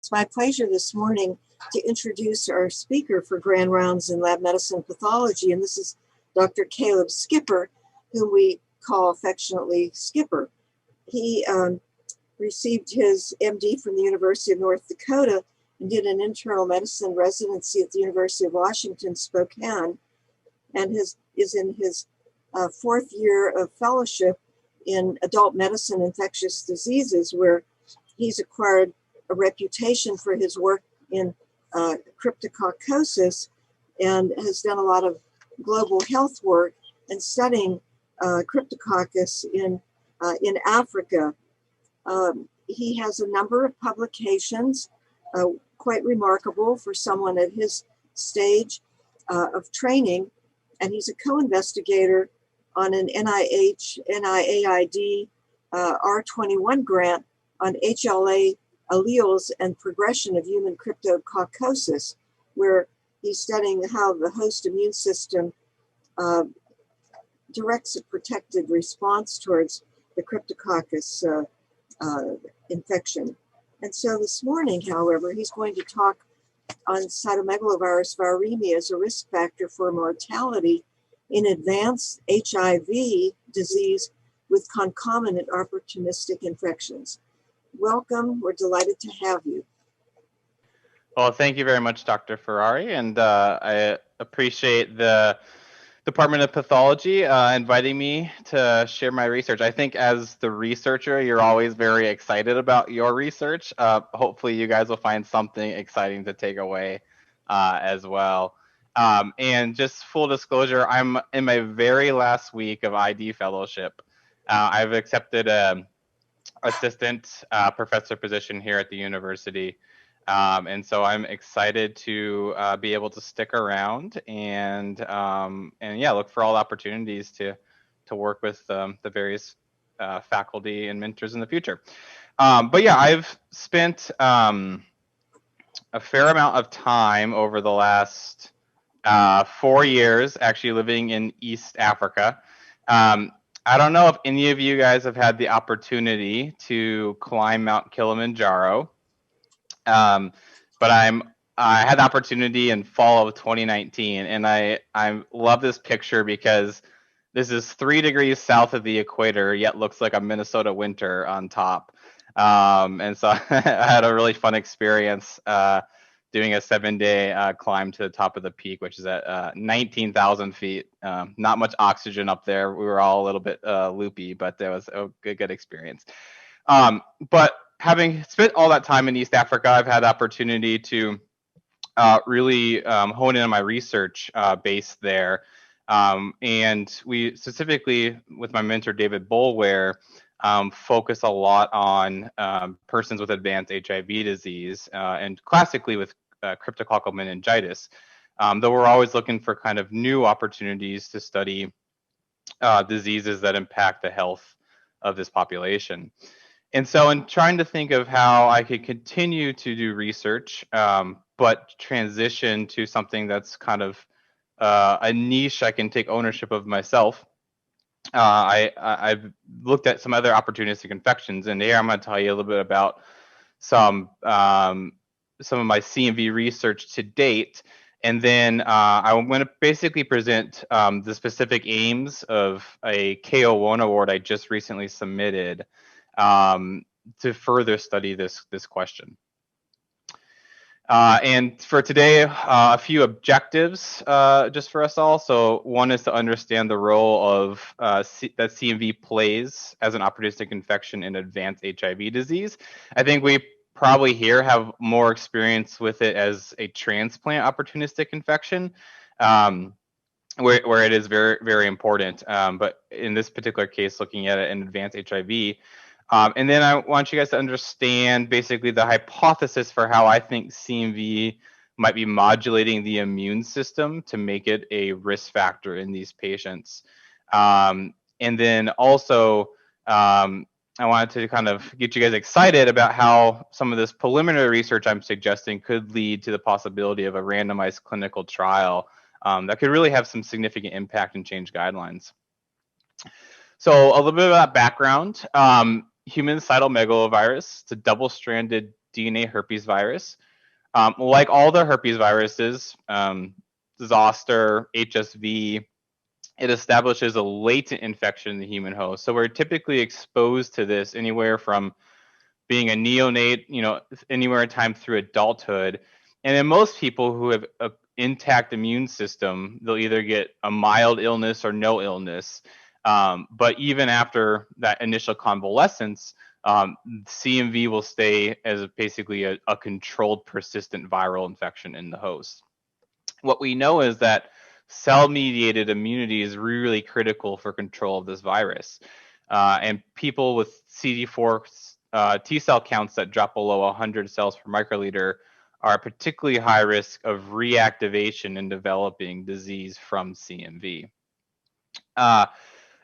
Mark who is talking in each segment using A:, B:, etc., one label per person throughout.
A: It's my pleasure this morning to introduce our speaker for Grand Rounds in Lab Medicine Pathology, and this is Dr. Caleb Skipper, whom we call affectionately Skipper. He received his MD from the University of North Dakota and did an internal medicine residency at the University of Washington, Spokane, and is in his fourth year of fellowship in adult medicine infectious diseases, where he's acquired a reputation for his work in cryptococcosis and has done a lot of global health work and studying cryptococcus in Africa. He has a number of publications, quite remarkable for someone at his stage of training, and he's a co-investigator on an NIAID R21 grant on HLA alleles and progression of human cryptococcosis, where he's studying how the host immune system directs a protected response towards the cryptococcus infection. And so this morning, however, he's going to talk on Cytomegalovirus viremia as a risk factor for mortality in advanced HIV disease with concomitant opportunistic infections. Welcome. We're delighted to have you.
B: Well, thank you very much, Dr. Ferrieri, and I appreciate the Department of Pathology inviting me to share my research. I think as the researcher, you're always very excited about your research. Hopefully you guys will find something exciting to take away as well. And just full disclosure, I'm in my very last week of ID fellowship. I've accepted an assistant professor position here at the university. And so I'm excited to be able to stick around and yeah, look for all the opportunities to work with the various faculty and mentors in the future. But yeah, I've spent a fair amount of time over the last 4 years actually living in East Africa. I don't know if any of you guys have had the opportunity to climb Mount Kilimanjaro. But I had the opportunity in fall of 2019, and I love this picture because this is 3 degrees south of the equator, yet looks like a Minnesota winter on top. And so I had a really fun experience doing a 7-day climb to the top of the peak, which is at 19,000 feet. Not much oxygen up there. We were all a little bit loopy, but it was a good experience. But having spent all that time in East Africa, I've had the opportunity to really hone in on my research base there. And we specifically, with my mentor, David Boulware, focus a lot on persons with advanced HIV disease and classically with cryptococcal meningitis, though we're always looking for kind of new opportunities to study diseases that impact the health of this population. And so in trying to think of how I could continue to do research, but transition to something that's kind of a niche I can take ownership of myself, I've looked at some other opportunistic infections, and here I'm going to tell you a little bit about some of my CMV research to date. And then I'm going to basically present the specific aims of a K01 award I just recently submitted to further study this question. And for today, a few objectives just for us all. So one is to understand the role of that CMV plays as an opportunistic infection in advanced HIV disease. I think we probably here have more experience with it as a transplant opportunistic infection, where it is very, very important. But in this particular case, looking at it in advanced HIV. And then I want you guys to understand basically the hypothesis for how I think CMV might be modulating the immune system to make it a risk factor in these patients. And then also, I wanted to kind of get you guys excited about how some of this preliminary research I'm suggesting could lead to the possibility of a randomized clinical trial that could really have some significant impact and change guidelines. So a little bit about background. Human cytomegalovirus, it's a double-stranded DNA herpes virus. Like all the herpes viruses, zoster, HSV, it establishes a latent infection in the human host. So we're typically exposed to this anywhere from being a neonate, anywhere in time through adulthood. And in most people who have an intact immune system, they'll either get a mild illness or no illness. But even after that initial convalescence, CMV will stay as basically a controlled persistent viral infection in the host. What we know is that cell-mediated immunity is really critical for control of this virus. And people with CD4 T cell counts that drop below 100 cells per microliter are particularly high risk of reactivation and developing disease from CMV.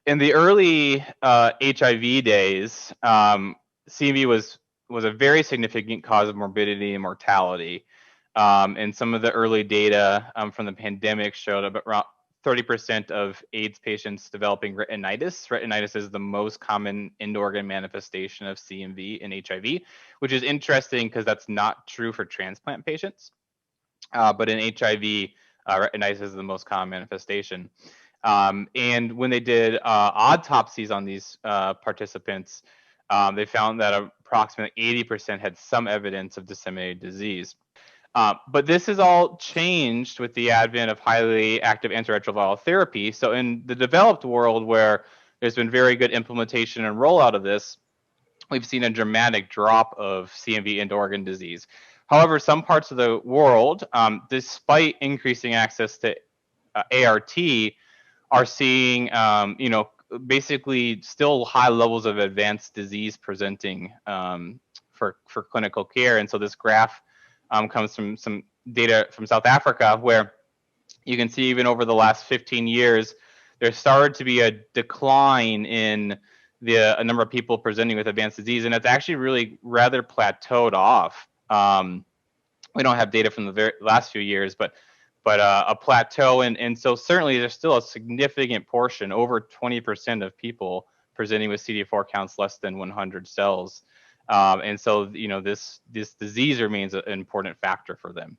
B: In the early HIV days, CMV was a very significant cause of morbidity and mortality. And some of the early data from the pandemic showed about around 30% of AIDS patients developing retinitis. Retinitis is the most common end-organ manifestation of CMV and HIV, which is interesting because that's not true for transplant patients. But in HIV, retinitis is the most common manifestation. And when they did autopsies on these participants, they found that approximately 80% had some evidence of disseminated disease. But this has all changed with the advent of highly active antiretroviral therapy. So in the developed world, where there's been very good implementation and rollout of this, we've seen a dramatic drop of CMV and organ disease. However, some parts of the world, despite increasing access to ART, are seeing, basically still high levels of advanced disease presenting for clinical care. And so this graph comes from some data from South Africa, where you can see even over the last 15 years, there started to be a decline in a number of people presenting with advanced disease, and it's actually really rather plateaued off. We don't have data from the last few years, but a plateau, and so certainly there's still a significant portion, over 20% of people presenting with CD4 counts less than 100 cells. And so, this disease remains an important factor for them.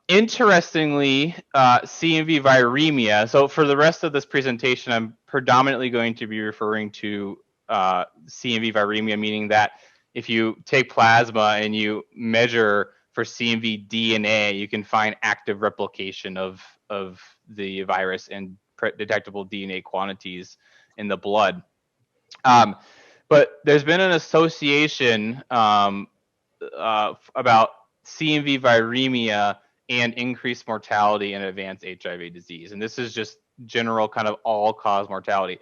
B: Interestingly, CMV viremia. So for the rest of this presentation, I'm predominantly going to be referring to CMV viremia, meaning that if you take plasma and you measure for CMV DNA, you can find active replication of the virus and detectable DNA quantities in the blood. But there's been an association about CMV viremia and increased mortality in advanced HIV disease. And this is just general kind of all-cause mortality.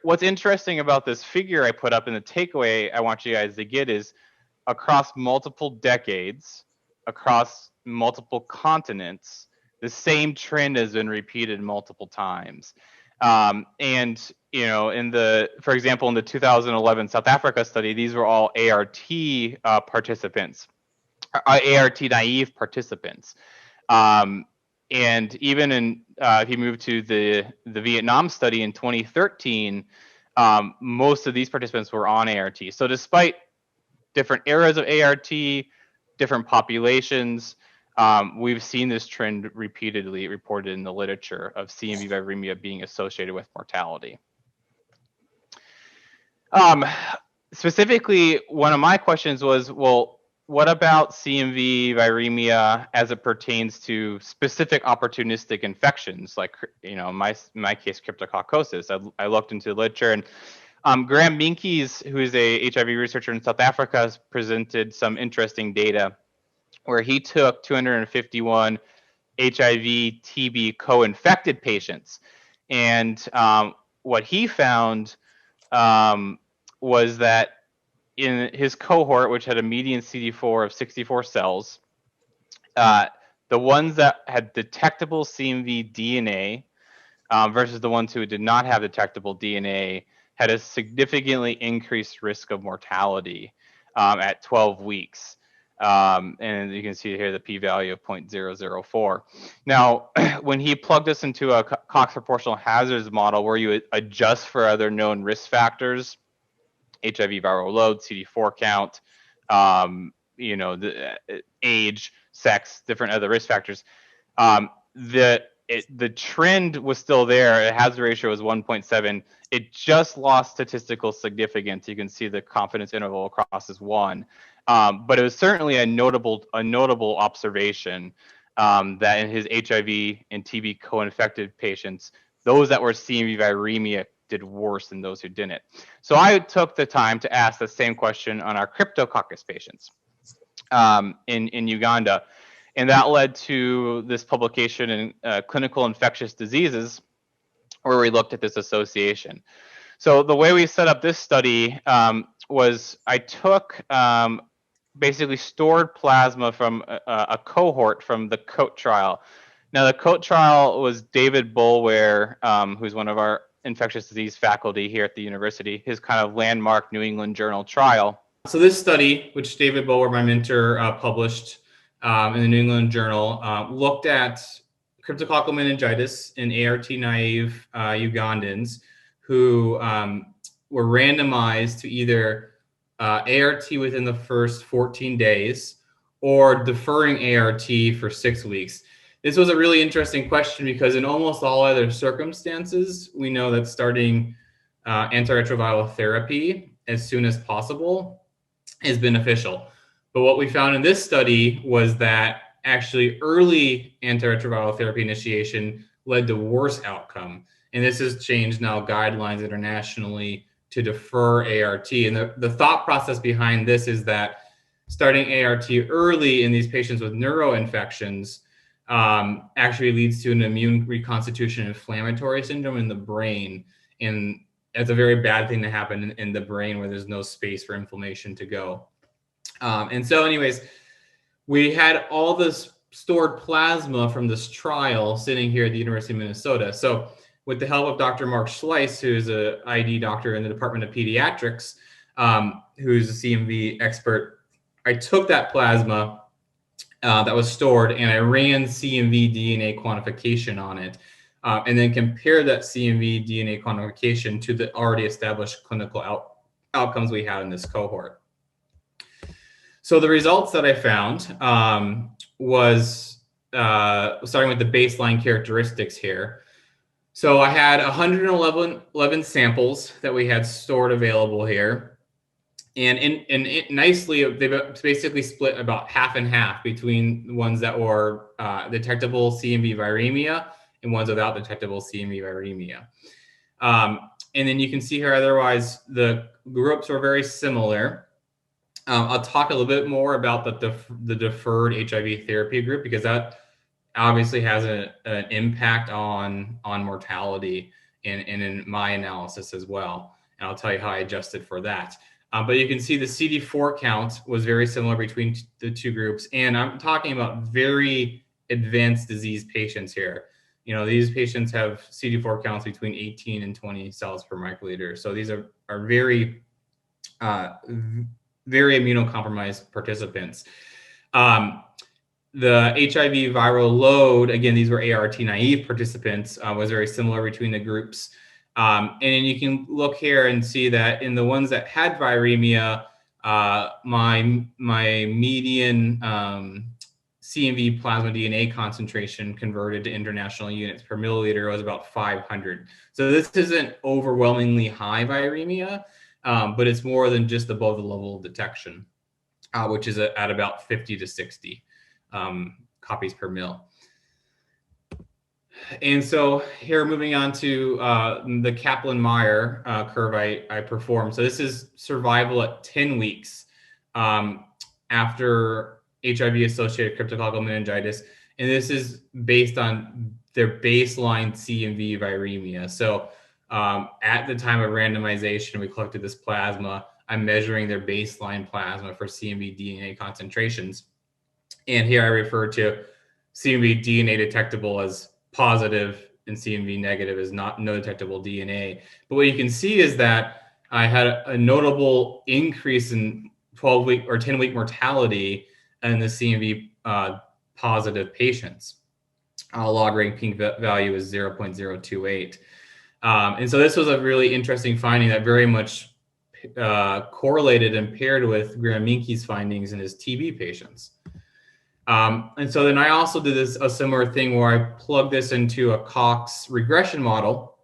B: What's interesting about this figure I put up, and the takeaway I want you guys to get, is across multiple decades, across multiple continents, the same trend has been repeated multiple times. And for example, in the 2011 South Africa study, these were all ART participants, ART naive participants. And even in if you move to the Vietnam study in 2013, most of these participants were on ART. So despite different eras of ART, different populations, we've seen this trend repeatedly reported in the literature of CMV viremia being associated with mortality. Specifically, one of my questions was, well, what about CMV viremia as it pertains to specific opportunistic infections, like, in my case, cryptococcosis? I looked into the literature, and Graham Minkies, who is a HIV researcher in South Africa, has presented some interesting data where he took 251 HIV TB co-infected patients, and what he found was that in his cohort, which had a median CD4 of 64 cells, the ones that had detectable CMV DNA versus the ones who did not have detectable DNA had a significantly increased risk of mortality at 12 weeks. And you can see here the p-value of 0.004. Now, when he plugged this into a Cox proportional hazards model where you adjust for other known risk factors HIV viral load, CD4 count, the age, sex, different other risk factors. The trend was still there. The hazard ratio was 1.7. It just lost statistical significance. You can see the confidence interval across is 1. But it was certainly a notable observation that in his HIV and TB co-infected patients, those that were CMV viremia did worse than those who didn't. So I took the time to ask the same question on our Cryptococcus patients in Uganda. And that led to this publication in Clinical Infectious Diseases, where we looked at this association. So the way we set up this study was I took basically stored plasma from a cohort from the COAT trial. Now, the COAT trial was David Boulware, who's one of our infectious disease faculty here at the university, his kind of landmark New England Journal trial. So this study, which David Boulware, my mentor, published in the New England Journal, looked at cryptococcal meningitis in ART-naive Ugandans who were randomized to either ART within the first 14 days or deferring ART for 6 weeks. This was a really interesting question because in almost all other circumstances, we know that starting antiretroviral therapy as soon as possible is beneficial. But what we found in this study was that actually early antiretroviral therapy initiation led to worse outcome. And this has changed now guidelines internationally to defer ART. And the thought process behind this is that starting ART early in these patients with neuroinfections actually leads to an immune reconstitution inflammatory syndrome in the brain. And that's a very bad thing to happen in the brain where there's no space for inflammation to go. And so anyways, we had all this stored plasma from this trial sitting here at the University of Minnesota. So with the help of Dr. Mark Schleiss, who's an ID doctor in the Department of Pediatrics, who's a CMV expert, I took that plasma that was stored and I ran CMV DNA quantification on it, and then compared that CMV DNA quantification to the already established clinical outcomes we had in this cohort. So the results that I found was starting with the baseline characteristics here. So I had 111 samples that we had stored available here. And nicely, they basically split about half and half between the ones that were detectable CMV viremia and ones without detectable CMV viremia. And then you can see here, otherwise, the groups were very similar. I'll talk a little bit more about the deferred HIV therapy group because that obviously has an impact on mortality in my analysis as well. And I'll tell you how I adjusted for that. But you can see the CD4 count was very similar between the two groups. And I'm talking about very advanced disease patients here. You know, these patients have CD4 counts between 18 and 20 cells per microliter. So these are very, very immunocompromised participants. The HIV viral load, again, these were ART naive participants, was very similar between the groups. And then you can look here and see that in the ones that had viremia, my median CMV plasma DNA concentration converted to international units per milliliter was about 500. So this isn't overwhelmingly high viremia, but it's more than just above the level of detection, which is at about 50 to 60 copies per mil. And so here, moving on to the Kaplan Meier curve I performed. So this is survival at 10 weeks after HIV-associated cryptococcal meningitis. And this is based on their baseline CMV viremia. So at the time of randomization, we collected this plasma. I'm measuring their baseline plasma for CMV DNA concentrations. And here I refer to CMV DNA detectable as positive and CMV negative as no detectable DNA. But what you can see is that I had a notable increase in 12-week or 10-week mortality in the CMV positive patients. Log rank peak value is 0.028. And so this was a really interesting finding that very much
C: correlated and paired with Graham-Menkes findings in his TB patients. And so then I also did a similar thing where I plugged this into a Cox regression model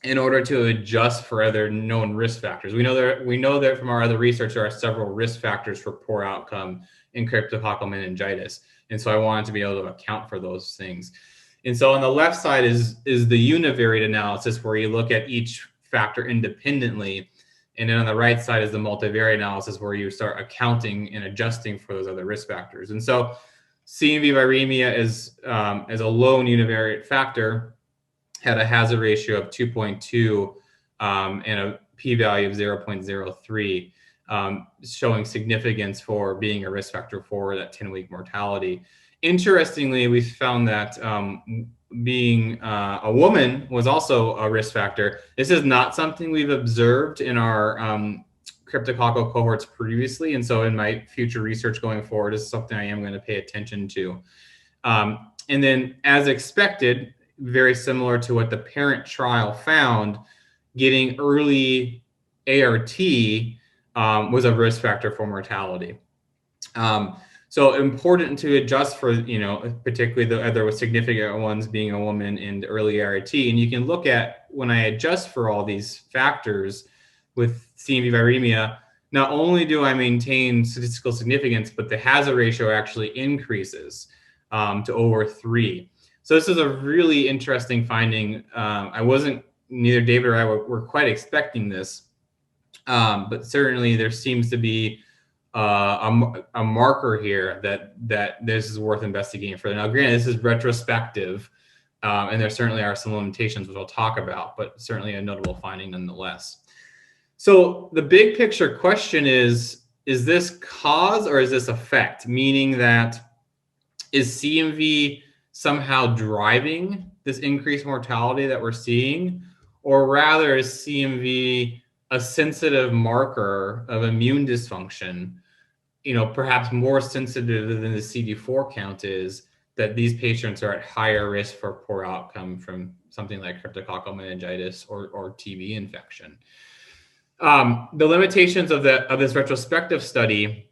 C: in order to adjust for other known risk factors. We know that from our other research, there are several risk factors for poor outcome in cryptococcal meningitis. And so I wanted to be able to account for those things. And so on the left side is the univariate analysis, where you look at each factor independently. And then on the right side is the multivariate analysis, where you start accounting and adjusting for those other risk factors. And so CMV viremia is as a lone univariate factor, had a hazard ratio of 2.2 and a p-value of 0.03, showing significance for being a risk factor for that 10-week mortality. Interestingly, we found that being a woman was also a risk factor. This is not something we've observed in our cryptococcal cohorts previously, and so in my future research going forward, this is something I am going to pay attention to. And then, as expected, very similar to what the parent trial found, getting early ART was a risk factor for mortality. So important to adjust for, particularly the other significant ones being a woman and early ART. And you can look at, when I adjust for all these factors with CMV viremia, not only do I maintain statistical significance, but the hazard ratio actually increases to over 3. So this is a really interesting finding. Neither David or I were quite expecting this, but certainly there seems to be a marker here that this is worth investigating further. Now, granted, this is retrospective, and there certainly are some limitations, which I'll talk about, but certainly a notable finding nonetheless. So the big picture question is this cause or is this effect? Meaning that, is CMV somehow driving this increased mortality that we're seeing, or rather is CMV a sensitive marker of immune dysfunction, perhaps more sensitive than the CD4 count is, that these patients are at higher risk for poor outcome from something like cryptococcal meningitis or TB infection. The limitations of this retrospective study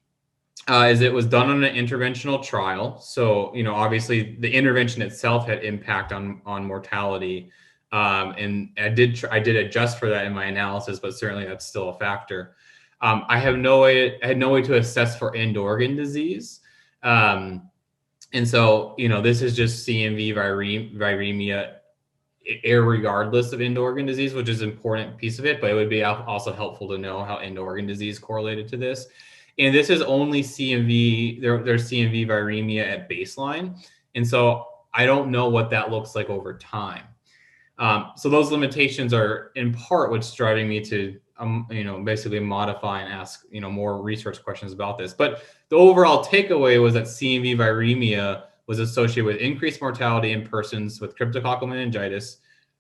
C: is it was done on an interventional trial. So, obviously the intervention itself had impact on mortality. And I did adjust for that in my analysis, but certainly that's still a factor. I had no way to assess for end organ disease. And so, this is just CMV viremia, irregardless of end organ disease, which is an important piece of it, but it would be also helpful to know how end organ disease correlated to this. And this is only CMV, there's CMV viremia at baseline. And so I don't know what that looks like over time. So those limitations are in part what's driving me to, basically modify and ask, more research questions about this. But the overall takeaway was that CMV viremia was associated with increased mortality in persons with cryptococcal meningitis,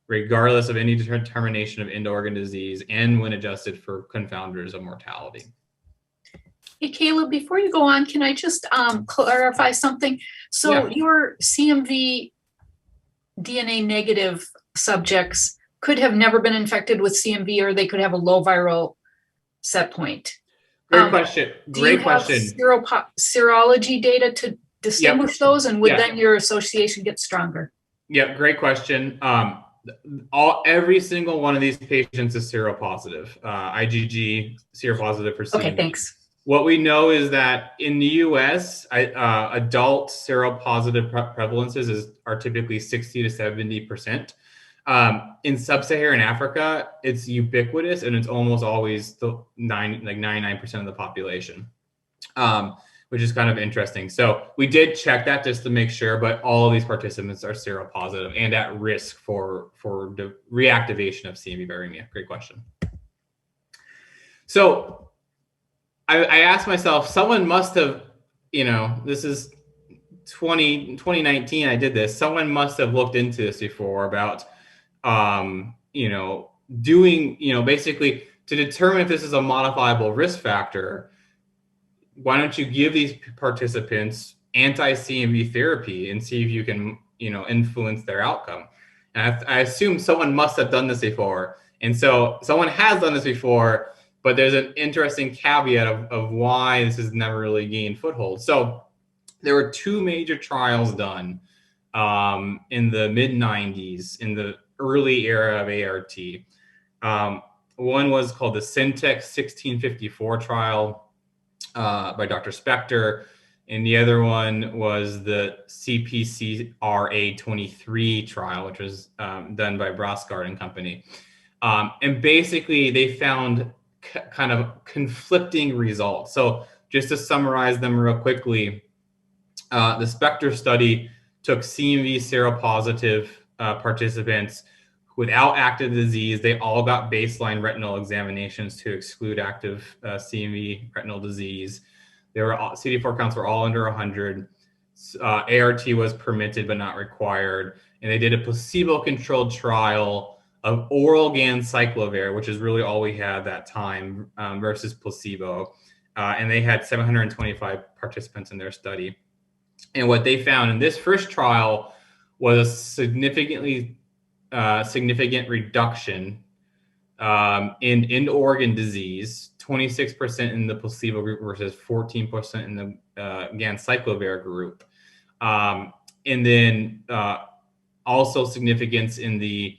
C: regardless of any determination of end organ disease, and when adjusted for confounders of mortality.
D: Hey, Caleb, before you go on, can I just clarify something? So your CMV DNA negative subjects could have never been infected with CMV, or they could have a low viral set point.
C: Great question. Great question.
D: Do you have serology data to distinguish those, and would then your association get stronger?
C: Yeah, great question. Every single one of these patients is seropositive, IgG seropositive for CMV.
D: Okay, thanks.
C: What we know is that in the US, adult seropositive prevalences are typically 60 to 70%. In sub-Saharan Africa, it's ubiquitous, and it's almost always 99% of the population, which is kind of interesting. So we did check that just to make sure, but all of these participants are seropositive and at risk for the reactivation of CMV viremia. Great question. So I asked myself, someone must have, this is 2019, I did this. Someone must have looked into this before about, doing, basically to determine if this is a modifiable risk factor. Why don't you give these participants anti-CMV therapy and see if you can, influence their outcome? And I assume someone must have done this before. And so someone has done this before. But there's an interesting caveat of why this has never really gained foothold. So there were two major trials done in the mid-90s, in the early era of ART. One was called the Syntex 1654 trial by Dr. Spector, and the other one was the CPCRA23 trial, which was done by Brosgard and company. And basically, they found kind of conflicting results. So just to summarize them real quickly, the Spector study took CMV seropositive participants without active disease. They all got baseline retinal examinations to exclude active CMV retinal disease. CD4 counts were all under 100. ART was permitted but not required. And they did a placebo-controlled trial of oral ganciclovir, which is really all we had that time, versus placebo. And they had 725 participants in their study. And what they found in this first trial was a significant reduction in end-organ disease, 26% in the placebo group versus 14% in the ganciclovir group. And then also significance in the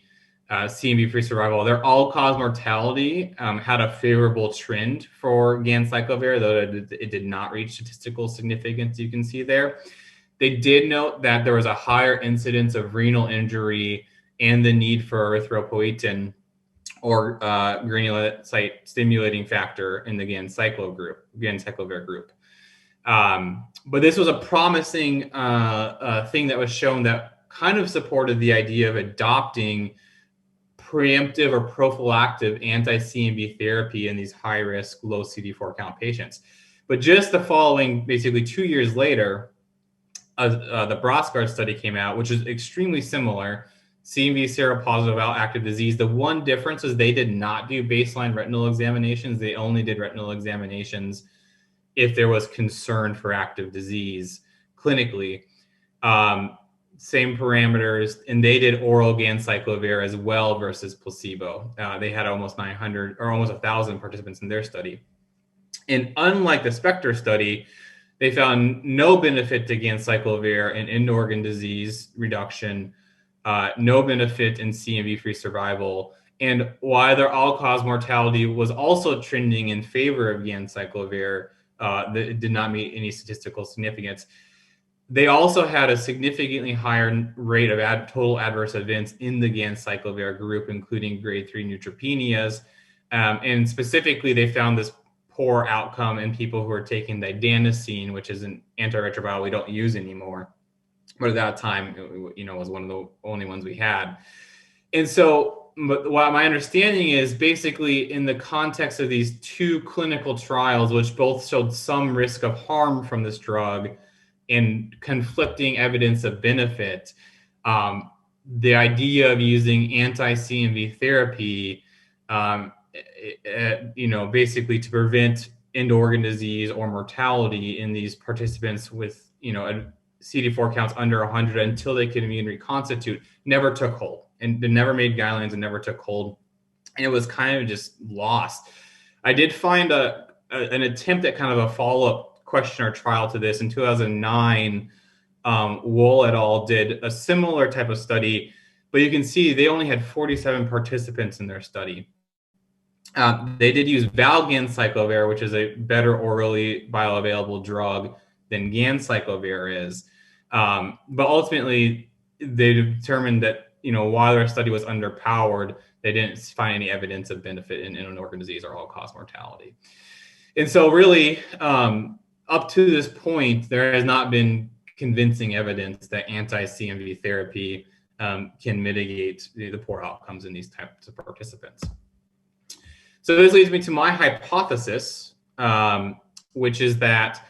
C: CMV-free survival. Their all-cause mortality had a favorable trend for ganciclovir, though it did not reach statistical significance, you can see there. They did note that there was a higher incidence of renal injury and the need for erythropoietin, or granulocyte stimulating factor, in the ganciclovir group. But this was a promising thing that was shown that kind of supported the idea of adopting preemptive or prophylactic anti-CMV therapy in these high-risk, low CD4 count patients. But just the following, basically 2 years later, the Brosgard study came out, which is extremely similar. CMV seropositive without active disease. The one difference is they did not do baseline retinal examinations. They only did retinal examinations if there was concern for active disease clinically. Same parameters, and they did oral ganciclovir as well versus placebo. They had almost 900 or almost 1,000 participants in their study. And unlike the Spector study, they found no benefit to ganciclovir in end-organ disease reduction, no benefit in CMV-free survival. And while their all-cause mortality was also trending in favor of ganciclovir, it did not meet any statistical significance. They also had a significantly higher rate of total adverse events in the ganciclovir group, including grade 3 neutropenias. And specifically, they found this poor outcome in people who are taking didanosine, which is an antiretroviral we don't use anymore. But at that time, it was one of the only ones we had. And so what my understanding is, basically in the context of these two clinical trials, which both showed some risk of harm from this drug and conflicting evidence of benefit, the idea of using anti-CMV therapy, basically to prevent end-organ disease or mortality in these participants with, CD4 counts under 100 until they could immune reconstitute, never took hold, and they never made guidelines and never took hold. And it was kind of just lost. I did find an attempt at kind of a follow-up question or trial to this in 2009. Wool et al. Did a similar type of study, but you can see they only had 47 participants in their study. They did use valganciclovir, which is a better orally bioavailable drug than ganciclovir is. But ultimately, they determined that, while their study was underpowered, they didn't find any evidence of benefit in end-organ disease or all-cause mortality. And so really, up to this point, there has not been convincing evidence that anti-CMV therapy can mitigate the poor outcomes in these types of participants. So this leads me to my hypothesis, which is that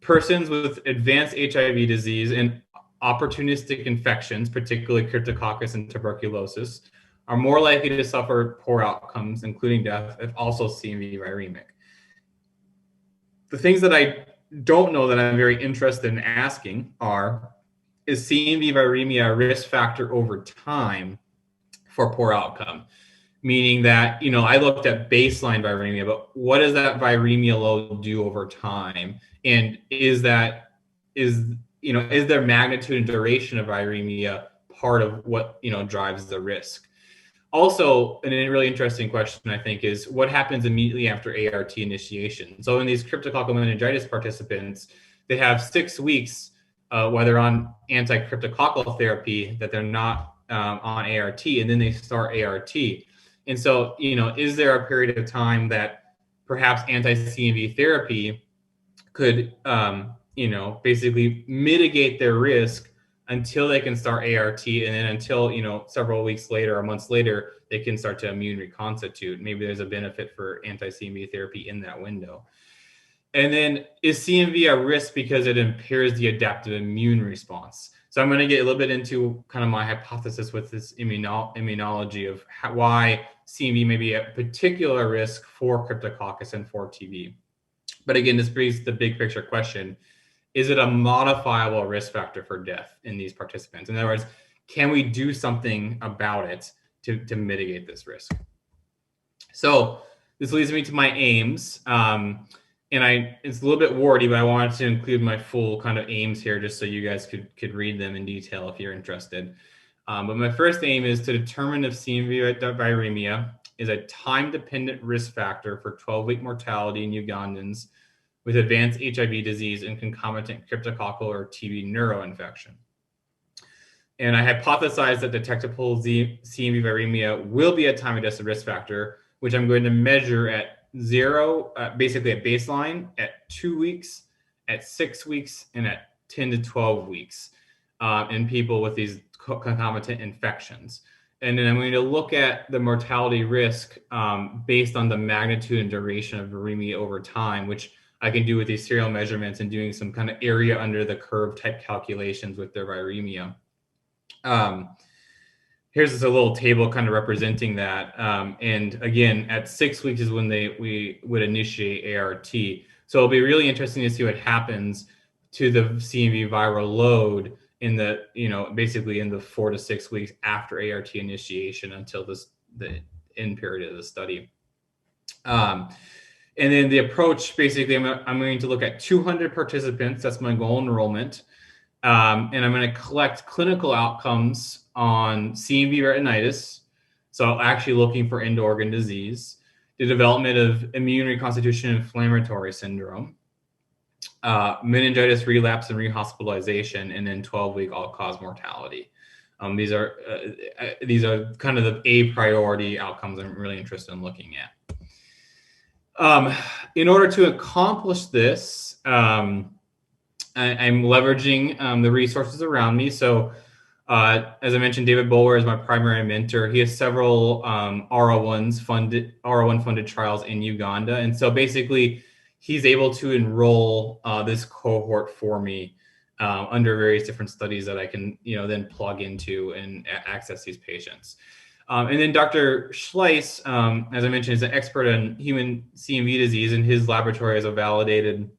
C: persons with advanced HIV disease and opportunistic infections, particularly Cryptococcus and tuberculosis, are more likely to suffer poor outcomes, including death, if also CMV viremic. The things that I don't know that I'm very interested in asking are, is CMV viremia a risk factor over time for poor outcome? meaning that, you know, I looked at baseline viremia, but what does that viremia load do over time? And is there magnitude and duration of viremia part of what, you know, drives the risk? Also, and a really interesting question, I think, is what happens immediately after ART initiation? So in these cryptococcal meningitis participants, they have 6 weeks, whether on anti-cryptococcal therapy, that they're not on ART, and then they start ART. And so, you know, is there a period of time that perhaps anti-CMV therapy could, you know, basically mitigate their risk until they can start ART, and then until, you know, several weeks later or months later, they can start to immune reconstitute. Maybe there's a benefit for anti-CMV therapy in that window. And then, is CMV a risk because it impairs the adaptive immune response? So I'm going to get a little bit into kind of my hypothesis with this immunology of why CMV may be a particular risk for Cryptococcus and for TB. But again, this brings the big picture question: is it a modifiable risk factor for death in these participants? In other words, can we do something about it to mitigate this risk? So this leads me to my aims. And it's a little bit wordy, but I wanted to include my full kind of aims here just so you guys could read them in detail if you're interested. But my first aim is to determine if CMV viremia is a time-dependent risk factor for 12-week mortality in Ugandans with advanced HIV disease and concomitant cryptococcal or TB neuroinfection. And I hypothesize that detectable CMV viremia will be a time-adjusted risk factor, which I'm going to measure at 0, basically at baseline, at 2 weeks, at 6 weeks, and at 10 to 12 weeks in people with these concomitant infections. And then I'm going to look at the mortality risk based on the magnitude and duration of viremia over time, which I can do with these serial measurements and doing some kind of area under the curve type calculations with their viremia. Here's just a little table kind of representing that. And again, at 6 weeks is when we would initiate ART. So it'll be really interesting to see what happens to the CMV viral load in the, you know, basically in the 4 to 6 weeks after ART initiation until the end period of the study. And then the approach, basically, I'm going to look at 200 participants. That's my goal enrollment. And I'm going to collect clinical outcomes on CMV retinitis. So actually looking for end organ disease, the development of immune reconstitution inflammatory syndrome, meningitis relapse and rehospitalization, and then 12-week all-cause mortality. These are kind of the a priority outcomes I'm really interested in looking at. In order to accomplish this, I'm leveraging the resources around me. So as I mentioned, David Bowler is my primary mentor. He has several R01 funded trials in Uganda. And so basically he's able to enroll this cohort for me under various different studies that I can, you know, then plug into and access these patients. And then Dr. Schleiss, as I mentioned, is an expert in human CMV disease, and his laboratory has a validated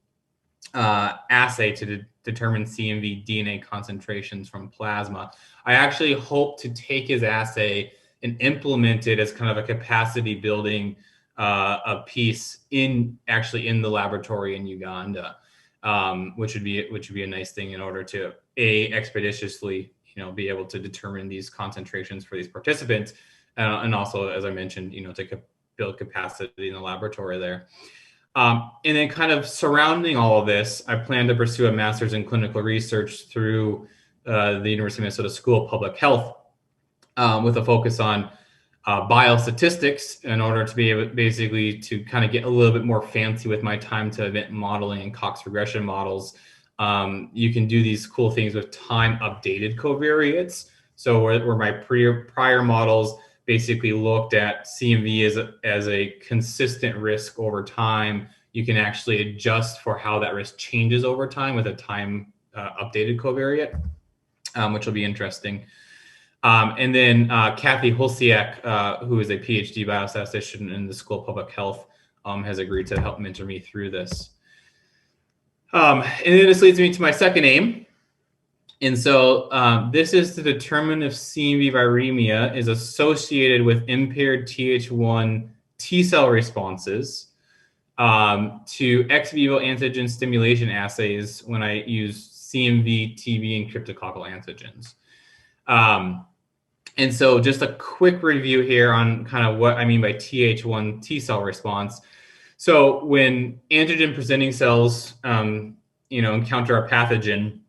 C: assay to determine CMV DNA concentrations from plasma. I actually hope to take his assay and implement it as kind of a capacity building a piece in the laboratory in Uganda, which would be a nice thing in order to expeditiously, you know, be able to determine these concentrations for these participants, and also, as I mentioned, you know, to build capacity in the laboratory there. And then kind of surrounding all of this, I plan to pursue a master's in clinical research through the University of Minnesota School of Public Health with a focus on biostatistics in order to be able basically to kind of get a little bit more fancy with my time to event modeling and Cox regression models. You can do these cool things with time updated covariates. So where my prior models basically looked at CMV as a consistent risk over time, you can actually adjust for how that risk changes over time with a time updated covariate, which will be interesting. And then Kathy Holsiak, who is a PhD biostatistician in the School of Public Health, has agreed to help mentor me through this. And then this leads me to my second aim, And so this is to determine if CMV viremia is associated with impaired Th1 T cell responses to ex vivo antigen stimulation assays when I use CMV, TB, and cryptococcal antigens. And so just a quick review here on kind of what I mean by Th1 T cell response. So when antigen presenting cells, encounter a pathogen,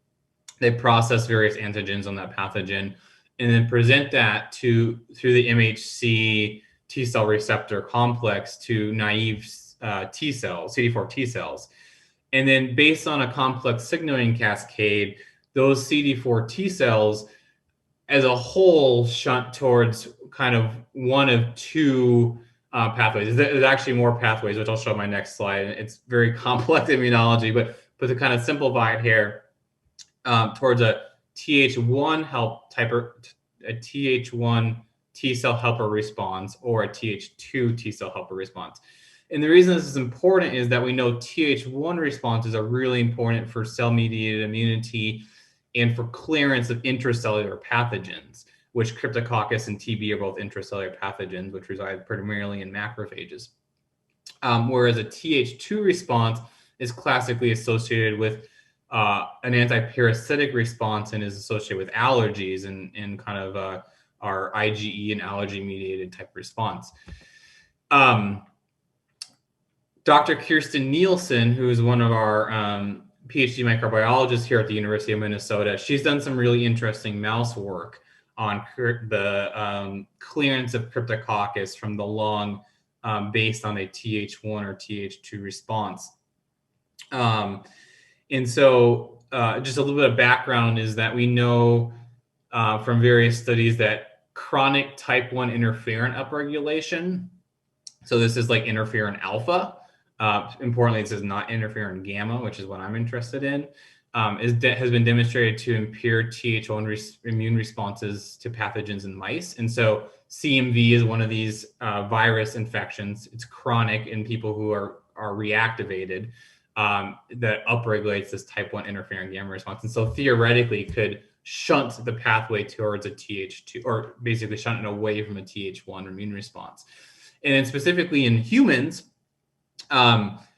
C: they process various antigens on that pathogen and then present that through the MHC T cell receptor complex to naive T cells, CD4 T cells. And then based on a complex signaling cascade, those CD4 T cells as a whole shunt towards kind of one of two pathways. There's actually more pathways, which I'll show on my next slide. It's very complex immunology, but to kind of simplify it here, towards a Th1 a Th1 T cell helper response or a Th2 T cell helper response. And the reason this is important is that we know Th1 responses are really important for cell-mediated immunity and for clearance of intracellular pathogens, which Cryptococcus and TB are both intracellular pathogens, which reside primarily in macrophages. Whereas a Th2 response is classically associated with an antiparasitic response and is associated with allergies and kind of our IgE and allergy-mediated type response. Dr. Kirsten Nielsen, who is one of our PhD microbiologists here at the University of Minnesota, she's done some really interesting mouse work on the clearance of Cryptococcus from the lung based on a Th1 or Th2 response. And so just a little bit of background is that we know from various studies that chronic type 1 interferon upregulation, so this is like interferon alpha, importantly, this is not interferon gamma, which is what I'm interested in, has been demonstrated to impair Th1 immune responses to pathogens in mice. And so CMV is one of these virus infections. It's chronic in people who are reactivated that upregulates this type 1 interferon gamma response. And so theoretically could shunt the pathway towards a Th2, or basically shunt it away from a Th1 immune response. And then specifically in humans,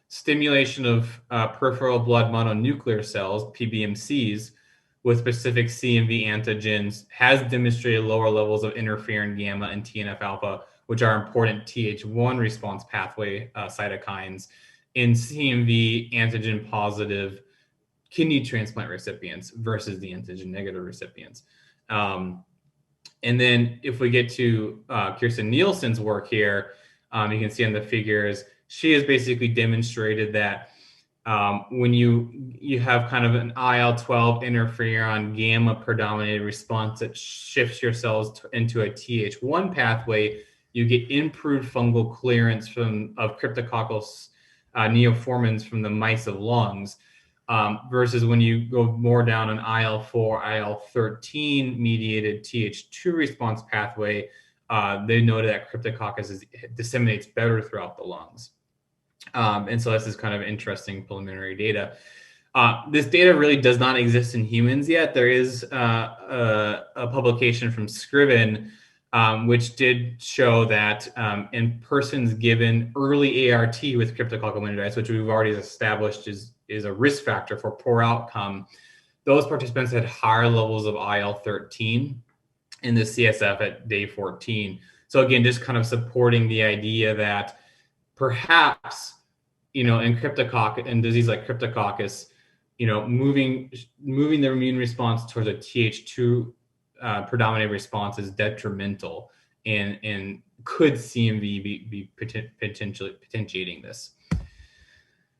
C: stimulation of peripheral blood mononuclear cells, PBMCs, with specific CMV antigens has demonstrated lower levels of interferon gamma and TNF alpha, which are important Th1 response pathway cytokines in CMV antigen positive kidney transplant recipients versus the antigen negative recipients. And then if we get to Kirsten Nielsen's work here, you can see on the figures, she has basically demonstrated that when you have kind of an IL-12 interferon gamma predominated response that shifts your cells into a Th1 pathway, you get improved fungal clearance of Cryptococcus neoformans from the mice of lungs, versus when you go more down an IL-4, IL-13 mediated Th2 response pathway, they noted that Cryptococcus disseminates better throughout the lungs. And so this is kind of interesting preliminary data. This data really does not exist in humans yet. There is a publication from Scriven, which did show that in persons given early ART with cryptococcal meningitis, which we've already established is a risk factor for poor outcome, those participants had higher levels of IL-13 in the CSF at day 14. So again, just kind of supporting the idea that perhaps, in cryptococcus and disease like Cryptococcus, moving their immune response towards a Th2 predominant response is detrimental, and could CMV be potentially potentiating this.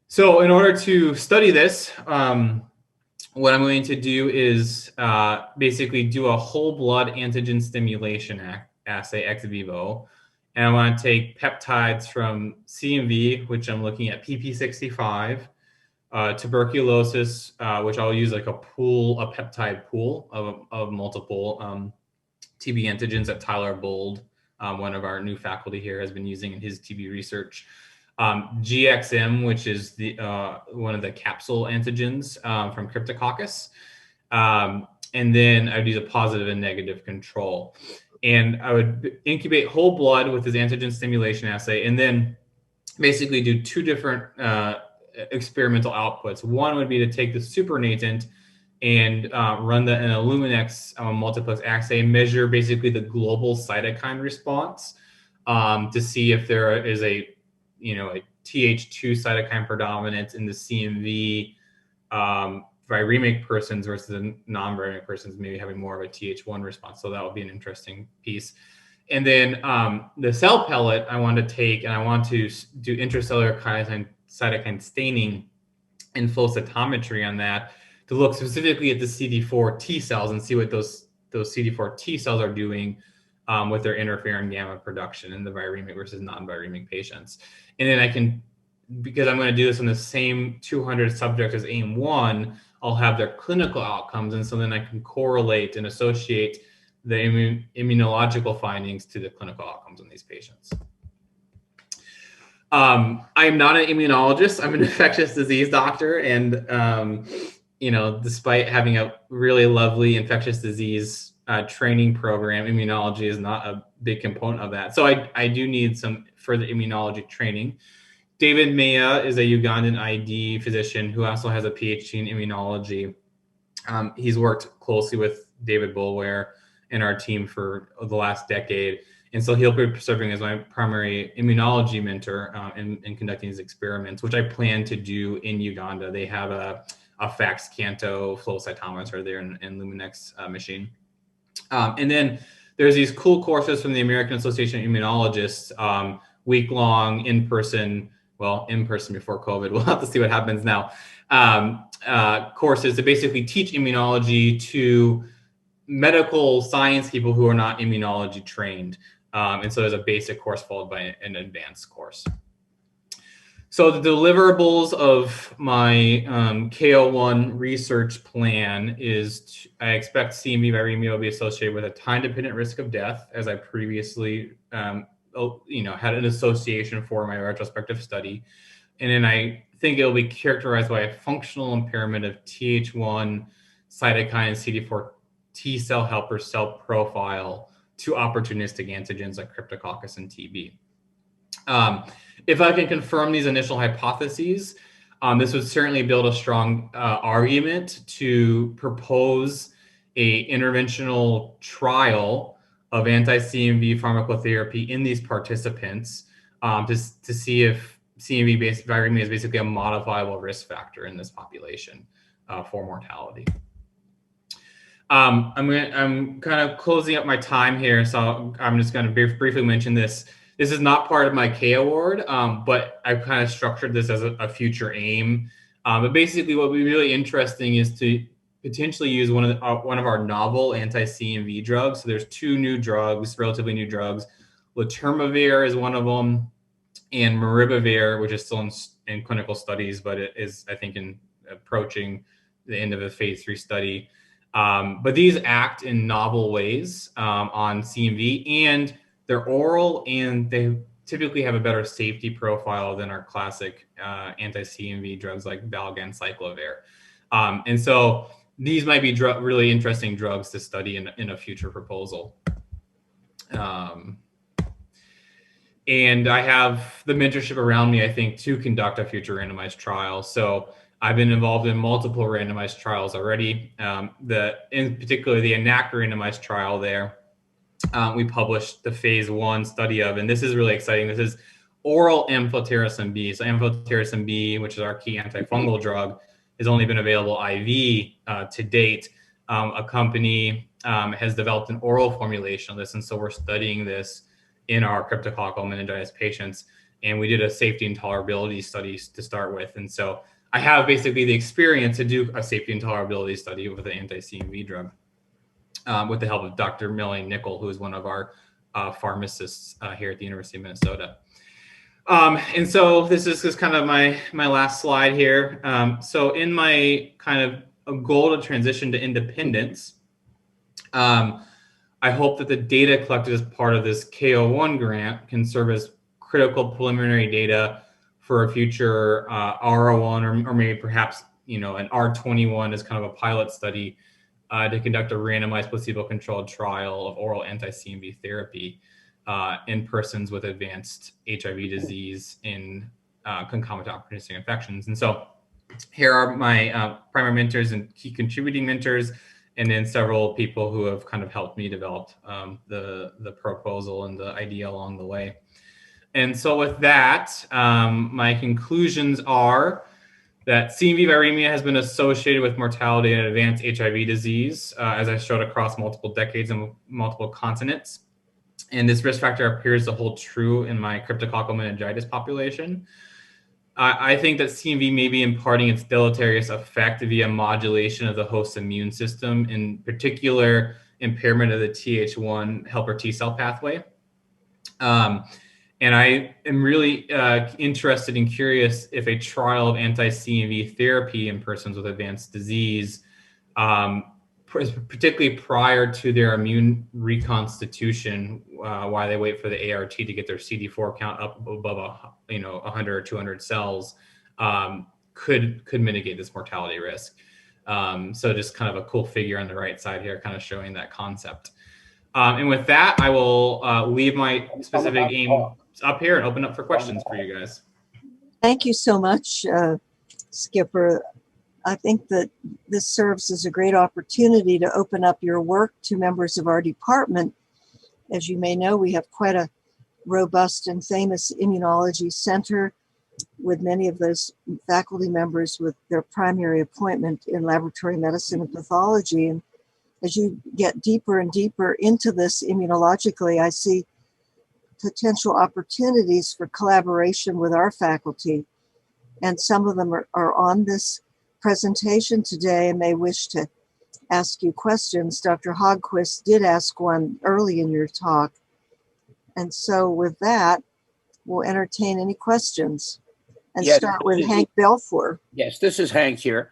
C: So in order to study this, what I'm going to do is basically do a whole blood antigen stimulation assay ex vivo. And I want to take peptides from CMV, which I'm looking at PP65, tuberculosis, which I'll use like a peptide pool of multiple TB antigens that Tyler Bold, one of our new faculty here, has been using in his TB research. GXM, which is one of the capsule antigens from Cryptococcus. and then I would use a positive and negative control. And I would incubate whole blood with this antigen stimulation assay, and then basically do two different experimental outputs. One would be to take the supernatant and run an Illuminex multiplex assay and measure basically the global cytokine response to see if there is a Th2 cytokine predominance in the CMV viremic persons versus the non-viremic persons maybe having more of a Th1 response. So that would be an interesting piece. And then the cell pellet I want to take, and I want to do intracellular cytokine staining and flow cytometry on that to look specifically at the CD4 T cells and see what those CD4 T cells are doing with their interferon gamma production in the viremic versus non-viremic patients. And then I can, because I'm going to do this on the same 200 subjects as AIM-1, I'll have their clinical outcomes. And so then I can correlate and associate the immunological findings to the clinical outcomes in these patients. I'm not an immunologist. I'm an infectious disease doctor. And, despite having a really lovely infectious disease training program, immunology is not a big component of that. So I do need some further immunology training. David Meier is a Ugandan ID physician who also has a PhD in immunology. He's worked closely with David Boulware and our team for the last decade. And so he'll be serving as my primary immunology mentor in conducting these experiments, which I plan to do in Uganda. They have a fax Canto flow cytometer there and Luminex machine. And then there's these cool courses from the American Association of Immunologists, week-long in-person before COVID. We'll have to see what happens now. Courses to basically teach immunology to medical science people who are not immunology trained. And so there's a basic course followed by an advanced course. So the deliverables of my KO1 research plan is I expect CMV viremia will be associated with a time-dependent risk of death, as I previously had an association for my retrospective study. And then I think it'll be characterized by a functional impairment of Th1 cytokine and CD4 T cell helper cell profile to opportunistic antigens like Cryptococcus and TB. If I can confirm these initial hypotheses, this would certainly build a strong argument to propose a interventional trial of anti-CMV pharmacotherapy in these participants to see if CMV-based viremia is basically a modifiable risk factor in this population for mortality. I'm kind of closing up my time here, so I'm just going to briefly mention this. This is not part of my K award, but I've kind of structured this as a future aim. But basically, what would be really interesting is to potentially use one of our novel anti-CMV drugs. So there's two new drugs, relatively new drugs. Letermovir is one of them, and maribavir, which is still in clinical studies, but it is, I think, approaching the end of a phase 3 study. But these act in novel ways on CMV, and they're oral, and they typically have a better safety profile than our classic anti-CMV drugs like valganciclovir. And so these might be really interesting drugs to study in a future proposal. And I have the mentorship around me, I think, to conduct a future randomized trial. So I've been involved in multiple randomized trials already. In particular, the ENACT randomized trial there, we published the phase 1 study of, and this is really exciting. This is oral Amphotericin B. So Amphotericin B, which is our key antifungal drug, has only been available IV to date. A company has developed an oral formulation of this, and so we're studying this in our cryptococcal meningitis patients. And we did a safety and tolerability study to start with. And so I have basically the experience to do a safety and tolerability study with an anti-CMV drug with the help of Dr. Melanie Nickel, who is one of our pharmacists here at the University of Minnesota. And so this is kind of my last slide here. So in my kind of a goal to transition to independence, I hope that the data collected as part of this KO1 grant can serve as critical preliminary data for a future R01 or maybe perhaps an R21 as kind of a pilot study to conduct a randomized placebo-controlled trial of oral anti-CMV therapy in persons with advanced HIV disease in concomitant opportunistic infections. And so here are my primary mentors and key contributing mentors, and then several people who have kind of helped me develop the proposal and the idea along the way. And so with that, my conclusions are that CMV viremia has been associated with mortality in advanced HIV disease, as I showed across multiple decades and multiple continents. And this risk factor appears to hold true in my cryptococcal meningitis population. I think that CMV may be imparting its deleterious effect via modulation of the host's immune system, in particular impairment of the Th1 helper T cell pathway. And I am really interested and curious if a trial of anti-CMV therapy in persons with advanced disease, particularly prior to their immune reconstitution, while they wait for the ART to get their CD4 count up above 100 or 200 cells, could mitigate this mortality risk. So just kind of a cool figure on the right side here, kind of showing that concept. And with that, I will leave my specific aim up here and open up for questions for you guys.
A: Thank you so much, Skipper. I think that this serves as a great opportunity to open up your work to members of our department. As you may know, we have quite a robust and famous immunology center with many of those faculty members with their primary appointment in laboratory medicine and pathology. And as you get deeper and deeper into this immunologically, I see potential opportunities for collaboration with our faculty. And some of them are on this presentation today and may wish to ask you questions. Dr. Hogquist did ask one early in your talk. And so with that, we'll entertain any questions and start with Hank Belfour.
E: Yes, this is Hank here.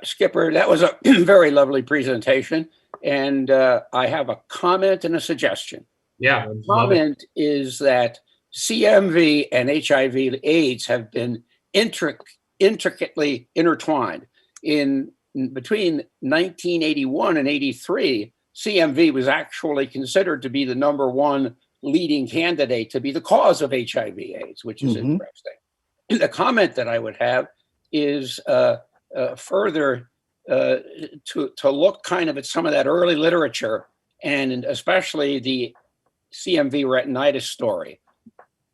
E: Skipper, that was a very lovely presentation. And I have a comment and a suggestion.
C: Yeah.
E: The comment is that CMV and HIV/AIDS have been intricately intertwined. Between 1981 and 83, CMV was actually considered to be the #1 leading candidate to be the cause of HIV/AIDS, which is interesting. The comment that I would have is further to look kind of at some of that early literature, and especially the CMV retinitis story.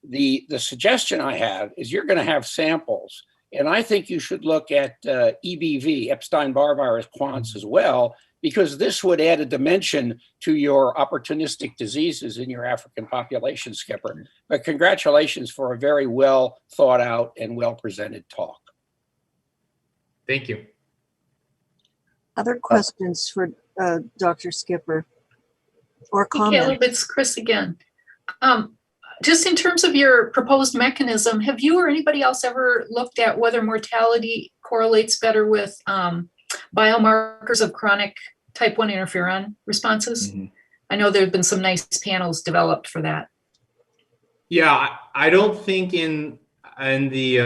E: The suggestion I have is you're going to have samples, and I think you should look at EBV, Epstein-Barr virus quants as well, because this would add a dimension to your opportunistic diseases in your African population, Skipper. But congratulations for a very well thought out and well presented talk.
C: Thank you.
A: Other questions for Dr. Skipper or comments?
D: Caleb, it's Chris again. Just in terms of your proposed mechanism, have you or anybody else ever looked at whether mortality correlates better with biomarkers of chronic type 1 interferon responses? I know there have been some nice panels developed for that.
C: Yeah, I don't think in the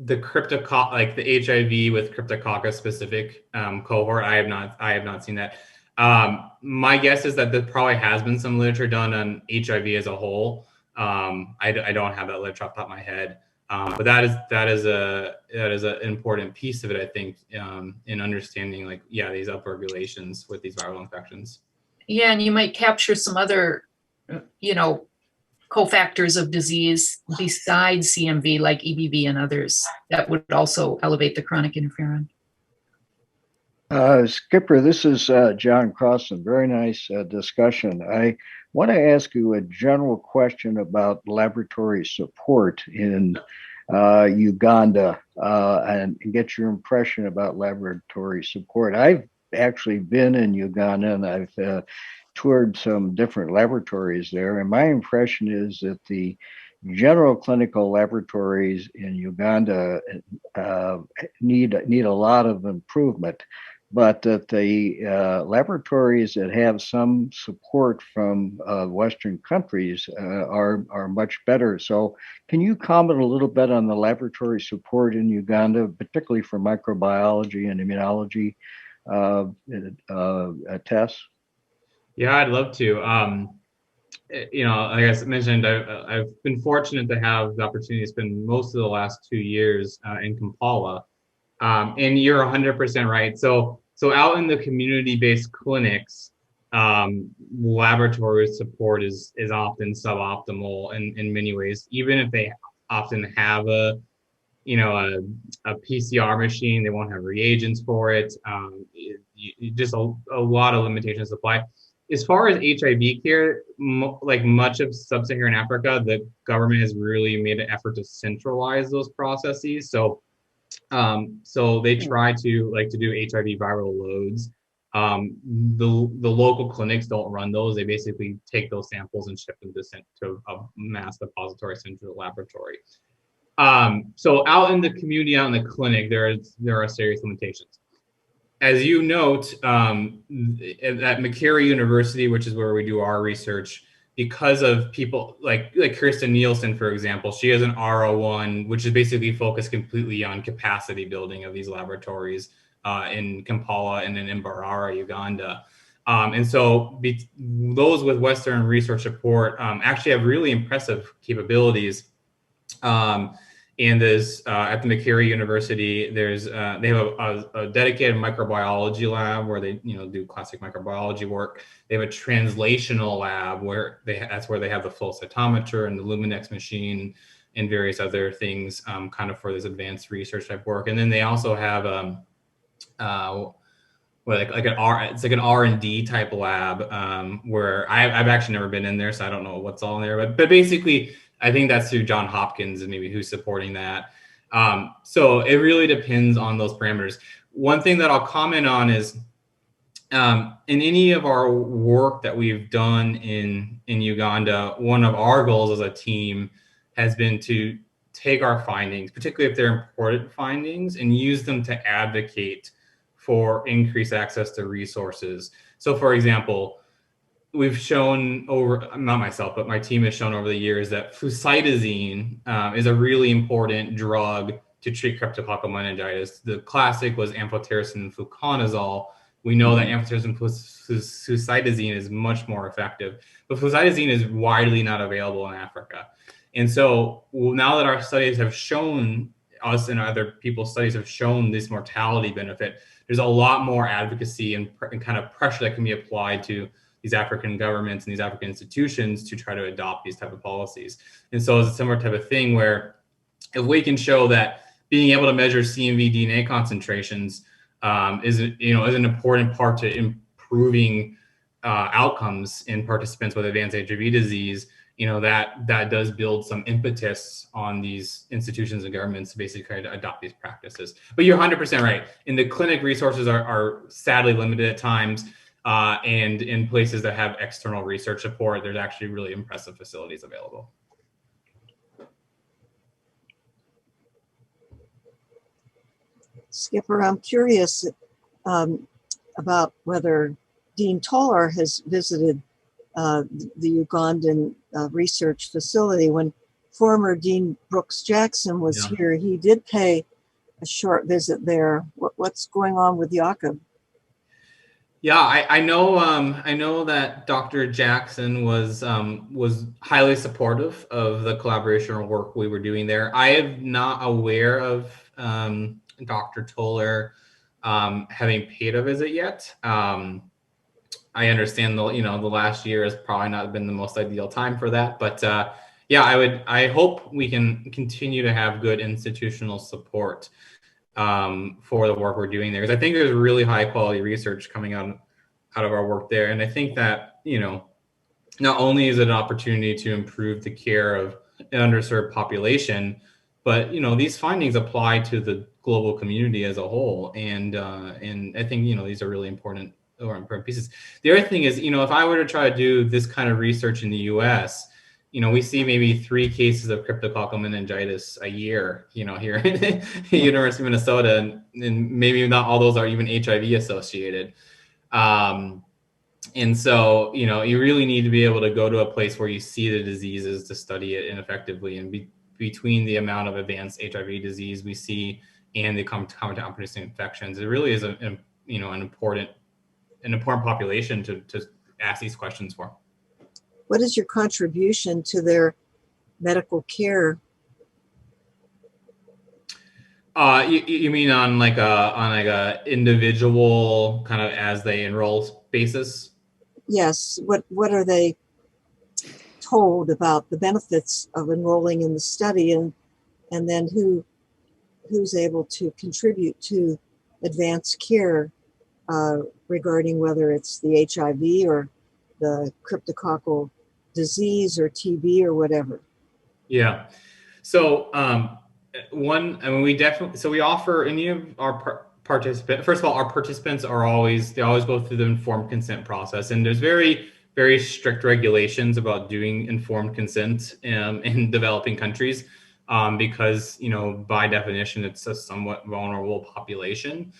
C: cryptococcus, like the HIV with Cryptococcus specific cohort, I have not seen that. My guess is that there probably has been some literature done on HIV as a whole. I don't have that literature off the top of my head, but that is an important piece of it, I think, in understanding these upregulations with these viral infections.
D: Yeah, and you might capture some other, cofactors of disease besides CMV, like EBV and others, that would also elevate the chronic interferon.
F: Skipper, this is John Crossan. Very nice discussion. I want to ask you a general question about laboratory support in Uganda and get your impression about laboratory support. I've actually been in Uganda and I've toured some different laboratories there, and my impression is that the general clinical laboratories in Uganda need a lot of improvement, but that the laboratories that have some support from Western countries are much better. So can you comment a little bit on the laboratory support in Uganda, particularly for microbiology and immunology Tess?
C: Yeah, I'd love to. You know, like I mentioned, I've been fortunate to have the opportunity to spend most of the last 2 years in Kampala. And you're 100% right. So out in the community-based clinics, laboratory support is often suboptimal in many ways. Even if they often have a PCR machine, they won't have reagents for it. Just a lot of limitations apply. As far as HIV care, like much of sub-Saharan Africa, the government has really made an effort to centralize those processes. So they try to do HIV viral loads. The local clinics don't run those. They basically take those samples and ship them to a mass depository central laboratory. So out in the community, out in the clinic, there are serious limitations. As you note, at McCary University, which is where we do our research, because of people like Kirsten Nielsen, for example, she has an R01, which is basically focused completely on capacity building of these laboratories in Kampala and in Mbarara, Uganda. And so those with Western research support actually have really impressive capabilities. And there's at the McCary University, they have a dedicated microbiology lab where they do classic microbiology work. They have a translational lab where that's where they have the flow cytometer and the Luminex machine and various other things kind of for this advanced research type work. And then they also have it's like an R&D type lab where I've actually never been in there, so I don't know what's all in there. But basically, I think that's through John Hopkins and maybe who's supporting that. So it really depends on those parameters. One thing that I'll comment on is in any of our work that we've done in Uganda, one of our goals as a team has been to take our findings, particularly if they're important findings, and use them to advocate for increased access to resources. So for example, we've shown not myself, but my team has shown over the years that flucytosine is a really important drug to treat cryptococcal meningitis. The classic was amphotericin and fluconazole. We know that amphotericin plus flucytosine is much more effective, but flucytosine is widely not available in Africa. And so now that our studies have shown, us and other people's studies have shown this mortality benefit, there's a lot more advocacy and kind of pressure that can be applied to these African governments and these African institutions to try to adopt these type of policies. And so it's a similar type of thing where if we can show that being able to measure CMV DNA concentrations is an important part to improving outcomes in participants with advanced HIV disease, that does build some impetus on these institutions and governments to basically try to adopt these practices. But you're 100% right. In the clinic, resources are sadly limited at times. And in places that have external research support, there's actually really impressive facilities available.
A: Skipper, I'm curious about whether Dean Toller has visited the Ugandan research facility. When former Dean Brooks Jackson was here, he did pay a short visit there. What's going on with Jakob?
C: Yeah, I know that Dr. Jackson was highly supportive of the collaboration work we were doing there. I am not aware of Dr. Toller having paid a visit yet. I understand the last year has probably not been the most ideal time for that, but I hope we can continue to have good institutional support for the work we're doing there, because I think there's really high quality research coming out of our work there. And I think that, not only is it an opportunity to improve the care of an underserved population, but, these findings apply to the global community as a whole. And I think, these are really important pieces. The other thing is, if I were to try to do this kind of research in the US, we see maybe 3 cases of cryptococcal meningitis a year, here at the University of Minnesota, and maybe not all those are even HIV associated. And so, you really need to be able to go to a place where you see the diseases to study it effectively. And between the amount of advanced HIV disease we see and the concomitant opportunistic infections, it really is an important population to ask these questions for.
A: What is your contribution to their medical care?
C: You mean on like a individual kind of as they enroll basis?
A: Yes. What are they told about the benefits of enrolling in the study, and then who's able to contribute to advanced care regarding whether it's the HIV or the cryptococcal disease or TB or whatever?
C: Yeah. So we offer any of our participants. First of all, our participants always go through the informed consent process, and there's very, very strict regulations about doing informed consent in developing countries, because by definition it's a somewhat vulnerable population,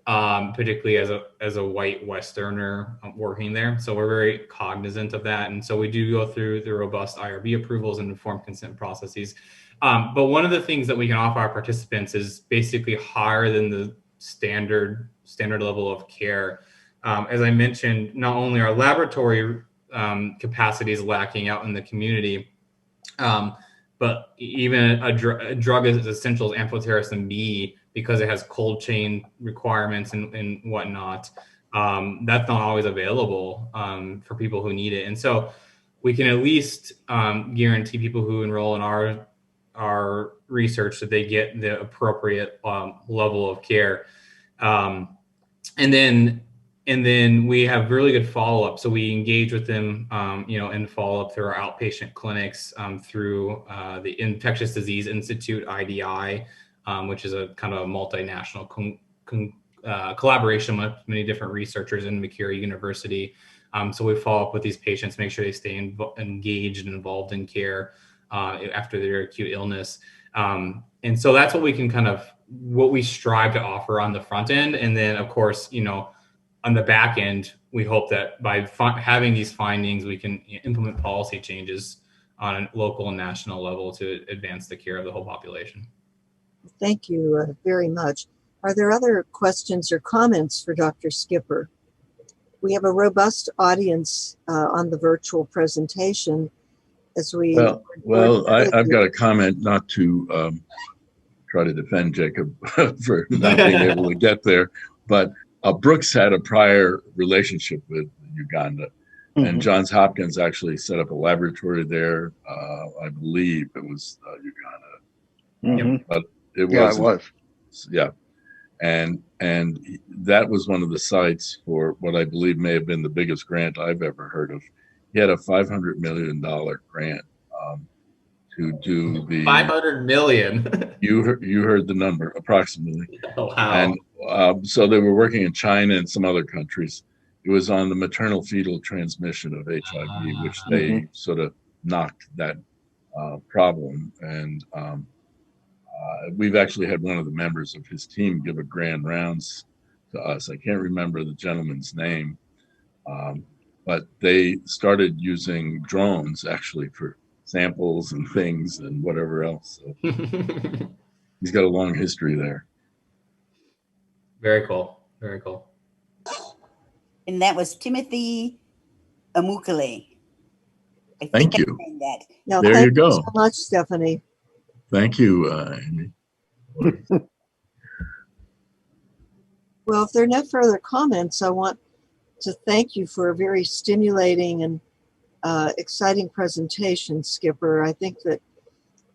C: particularly as a white Westerner working there. So we're very cognizant of that, and so we do go through the robust IRB approvals and informed consent processes. But one of the things that we can offer our participants is basically higher than the standard level of care. As I mentioned, not only are laboratory capacities lacking out in the community, but even a drug as essential as Amphotericin B, because it has cold chain requirements and whatnot, that's not always available for people who need it. And so we can at least guarantee people who enroll in our research that they get the appropriate level of care. And then we have really good follow-up. So we engage with them, in follow-up through our outpatient clinics, through the Infectious Disease Institute, IDI, which is a kind of a multinational collaboration with many different researchers in McCure University. So we follow up with these patients, make sure they stay engaged and involved in care after their acute illness. And so that's what we strive to offer on the front end. And then, of course, on the back end, we hope that by having these findings, we can implement policy changes on a local and national level to advance the care of the whole population.
A: Thank you very much. Are there other questions or comments for Dr. Skipper? We have a robust audience on the virtual presentation as we...
G: Well, I've got a comment, not to try to defend Jacob for not being able to get there, but Brooks had a prior relationship with Uganda, and Johns Hopkins actually set up a laboratory there. I believe it was Uganda, but it was. Yeah, and that was one of the sites for what I believe may have been the biggest grant I've ever heard of. He had a $500 million grant to do the
C: 500 million.
G: You heard the number approximately.
C: Oh, wow.
G: And so they were working in China and some other countries. It was on the maternal fetal transmission of HIV, which they sort of knocked that problem. And we've actually had one of the members of his team give a grand rounds to us. I can't remember the gentleman's name, but they started using drones actually for samples and things and whatever else. So he's got a long history there.
C: Very cool. Very cool.
H: And that was Timothy Amukele.
G: Thank you.
A: No,
G: there you go.
A: Thank you so much, Stephanie.
G: Thank you, Amy.
A: Well, if there are no further comments, I want to thank you for a very stimulating and exciting presentation, Skipper. I think that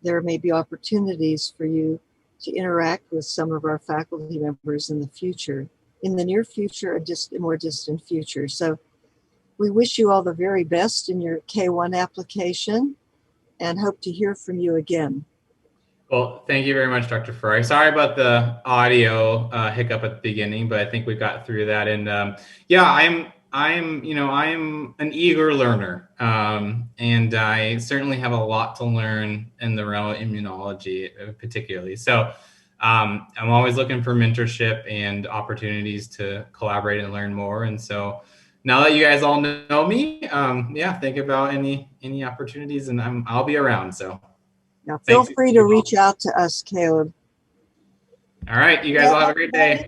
A: there may be opportunities for you to interact with some of our faculty members in the future, in the near future, or more distant future. So we wish you all the very best in your K1 application and hope to hear from you again.
C: Well, thank you very much, Dr. Ferrieri. Sorry about the audio hiccup at the beginning, but I think we got through that. And yeah, I'm an eager learner, and I certainly have a lot to learn in the realm of immunology, particularly. So I'm always looking for mentorship and opportunities to collaborate and learn more. And so now that you guys all know me, yeah, think about any opportunities, and I'll be around. So
A: now feel free to reach out to us, Caleb.
C: All right, you guys all have a great day.